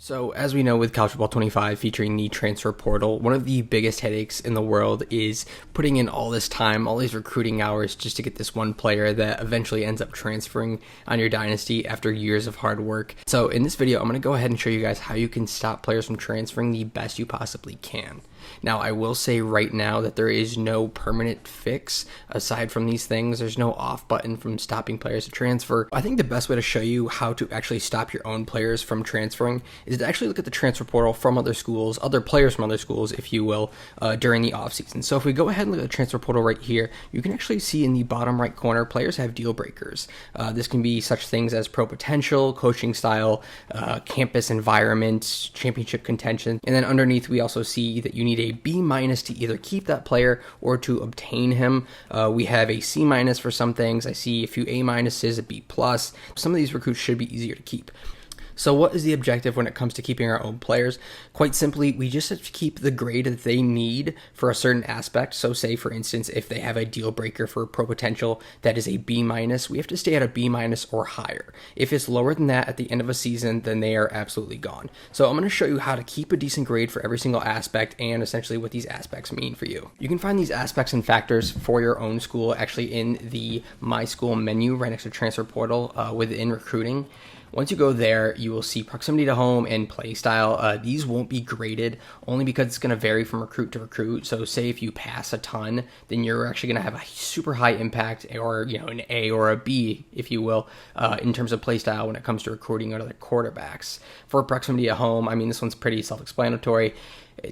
So, as we know with College Football 25 featuring the transfer portal, one of the biggest headaches in the world is putting in all this time, all these recruiting hours just to get this one player that eventually ends up transferring on your dynasty after years of hard work. So, in this video, I'm going to go ahead and show you guys how you can stop players from transferring the best you possibly can. Now, I will say right now that there is no permanent fix aside from these things. There's no off button from stopping players to transfer. I think the best way to show you how to actually stop your own players from transferring is to actually look at the transfer portal from other schools, other players from other schools, if you will, during the offseason. So if we go ahead and look at the transfer portal right here, you can actually see in the bottom right corner, players have deal breakers. This can be such things as pro potential, coaching style, campus environment, championship contention. And then underneath, we also see that you need a B- to either keep that player or to obtain him. We have a C- for some things. I see a few A-, a B+. Some of these recruits should be easier to keep. So what is the objective when it comes to keeping our own players? Quite simply, we just have to keep the grade that they need for a certain aspect. So say, for instance, if they have a deal breaker for pro potential that is a B-, we have to stay at a B- or higher. If it's lower than that at the end of a season, then they are absolutely gone. So I'm going to show you how to keep a decent grade for every single aspect and essentially what these aspects mean for you. You can find these aspects and factors for your own school actually in the My School menu right next to Transfer Portal within recruiting. Once you go there, you will see proximity to home and play style. These won't be graded only because it's going to vary from recruit to recruit. So say if you pass a ton, then you're actually going to have a super high impact or, an A or a B, if you will, in terms of play style when it comes to recruiting other quarterbacks. For proximity to home, I mean, this one's pretty self-explanatory.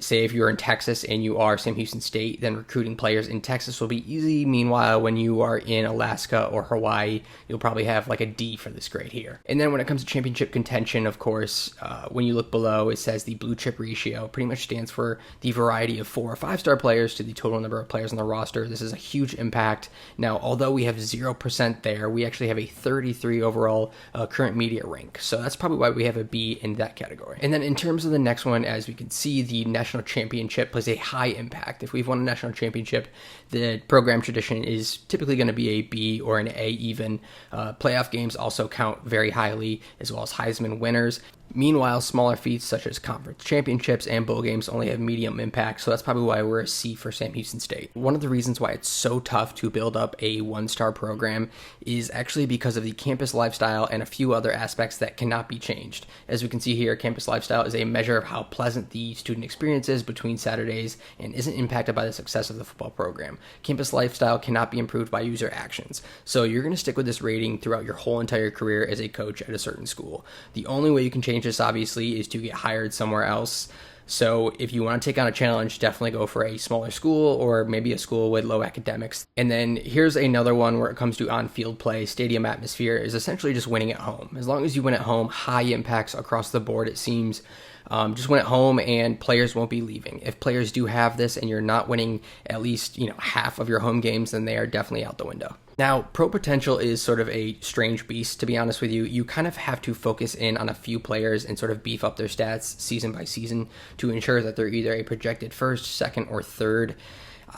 Say if you're in Texas and you are Sam Houston State, then recruiting players in Texas will be easy. Meanwhile, when you are in Alaska or Hawaii, you'll probably have like a D for this grade here. And then when it comes to championship contention, of course, when you look below, it says the blue chip ratio pretty much stands for the variety of 4- or 5-star players to the total number of players on the roster. This is a huge impact. Now, although we have 0% there, we actually have a 33 overall current media rank. So that's probably why we have a B in that category. And then in terms of the next one, as we can see, the national championship plays a high impact. If we've won a national championship, the program tradition is typically going to be a B or an A even. Playoff games also count very highly, as well as Heisman winners. Meanwhile, smaller feats such as conference championships and bowl games only have medium impact, so that's probably why we're a C for Sam Houston State. One of the reasons why it's so tough to build up a 1-star program is actually because of the campus lifestyle and a few other aspects that cannot be changed. As we can see here, campus lifestyle is a measure of how pleasant the student experience is between Saturdays and isn't impacted by the success of the football program. Campus lifestyle cannot be improved by user actions, so you're going to stick with this rating throughout your whole entire career as a coach at a certain school. The only way you can change this, obviously, is to get hired somewhere else. So if you want to take on a challenge, definitely go for a smaller school or maybe a school with low academics. And then here's another one where it comes to on-field play. Stadium atmosphere is essentially just winning at home. As long as you win at home, high impacts across the board, it seems. Just win at home and players won't be leaving. If players do have this and you're not winning at least, half of your home games, then they are definitely out the window. Now, pro potential is sort of a strange beast, to be honest with you. You kind of have to focus in on a few players and sort of beef up their stats season by season to ensure that they're either a projected first, second, or third.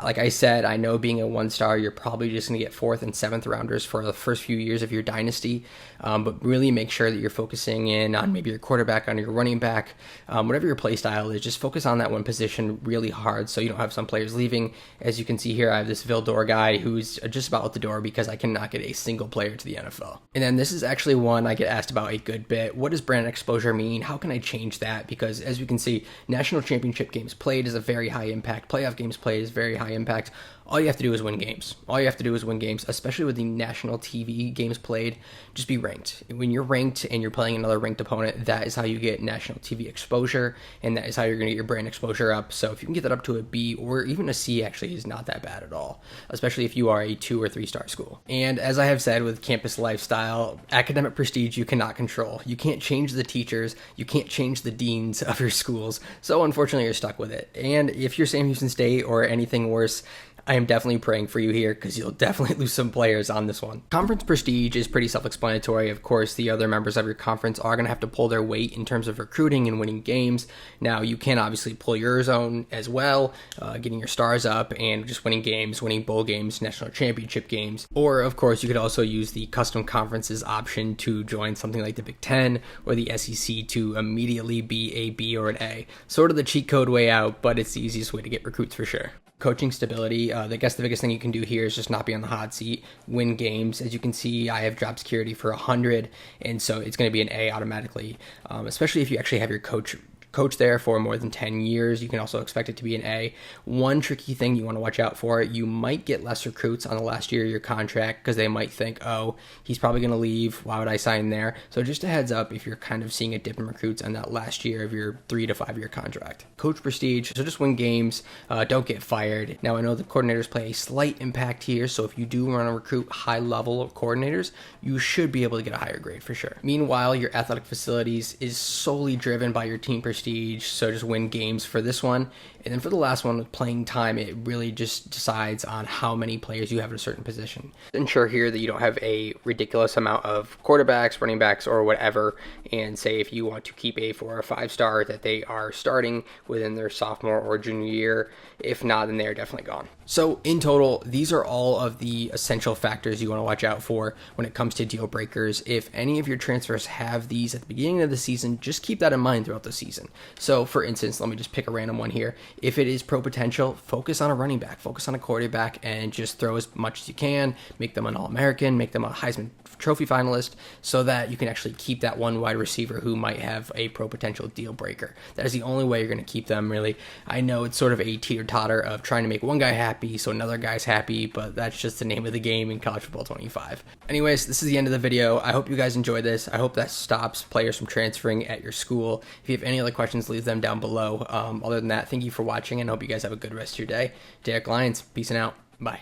Like I said, I know being a 1-star, you're probably just going to get 4th and 7th rounders for the first few years of your dynasty, but really make sure that you're focusing in on maybe your quarterback, on your running back, whatever your play style is. Just focus on that one position really hard so you don't have some players leaving. As you can see here, I have this Vildor guy who's just about out the door because I cannot get a single player to the NFL. And then this is actually one I get asked about a good bit. What does brand exposure mean? How can I change that? Because as you can see, national championship games played is a very high impact. Playoff games played is very high impact. All you have to do is win games. All you have to do is win games, especially with the national TV games played. Just be ranked. When you're ranked and you're playing another ranked opponent, that is how you get national TV exposure, and that is how you're going to get your brand exposure up. So if you can get that up to a B or even a C, actually is not that bad at all, especially if you are a 2- or 3-star school. And as I have said with campus lifestyle, academic prestige you cannot control. You can't change the teachers. You can't change the deans of your schools. So unfortunately, you're stuck with it. And if you're Sam Houston State or anything worse, I am definitely praying for you here because you'll definitely lose some players on this one. Conference prestige is pretty self-explanatory. Of course, the other members of your conference are going to have to pull their weight in terms of recruiting and winning games. Now, you can obviously pull yours own as well, getting your stars up and just winning games, winning bowl games, national championship games. Or, of course, you could also use the custom conferences option to join something like the Big Ten or the SEC to immediately be a B or an A. Sort of the cheat code way out, but it's the easiest way to get recruits for sure. Coaching stability, I guess the biggest thing you can do here is just not be on the hot seat, win games. As you can see, I have job security for 100, and so it's going to be an A automatically, especially if you actually have your coach there for more than 10 years. You can also expect it to be an A. One tricky thing you want to watch out for, you might get less recruits on the last year of your contract because they might think, oh, he's probably going to leave. Why would I sign there? So just a heads up if you're kind of seeing a dip in recruits on that last year of your 3 to 5 year contract. Coach prestige, so just win games, don't get fired. Now I know the coordinators play a slight impact here, so if you do want to recruit high level of coordinators, you should be able to get a higher grade for sure. Meanwhile, your athletic facilities is solely driven by your team prestige, so just win games for this one. And then for the last one with playing time, it really just decides on how many players you have at a certain position. Ensure here that you don't have a ridiculous amount of quarterbacks, running backs, or whatever, and say if you want to keep a 4 or 5 star that they are starting within their sophomore or junior year. If not, then they're definitely gone. So in total, these are all of the essential factors you want to watch out for when it comes to deal breakers. If any of your transfers have these at the beginning of the season, just keep that in mind throughout the season. So for instance, let me just pick a random one here. If it is pro potential, focus on a running back, focus on a quarterback, and just throw as much as you can. Make them an All-American, make them a Heisman Trophy finalist, so that you can actually keep that one wide receiver who might have a pro potential deal breaker. That is the only way you're going to keep them, really. I know it's sort of a teeter-totter of trying to make one guy happy so another guy's happy, but that's just the name of the game in college football 25. Anyways, this is the end of the video. I hope you guys enjoyed this. I hope that stops players from transferring at your school. If you have any other questions, leave them down below. Other than that, thank you for watching, and I hope you guys have a good rest of your day. Dereklions, peace and out. Bye.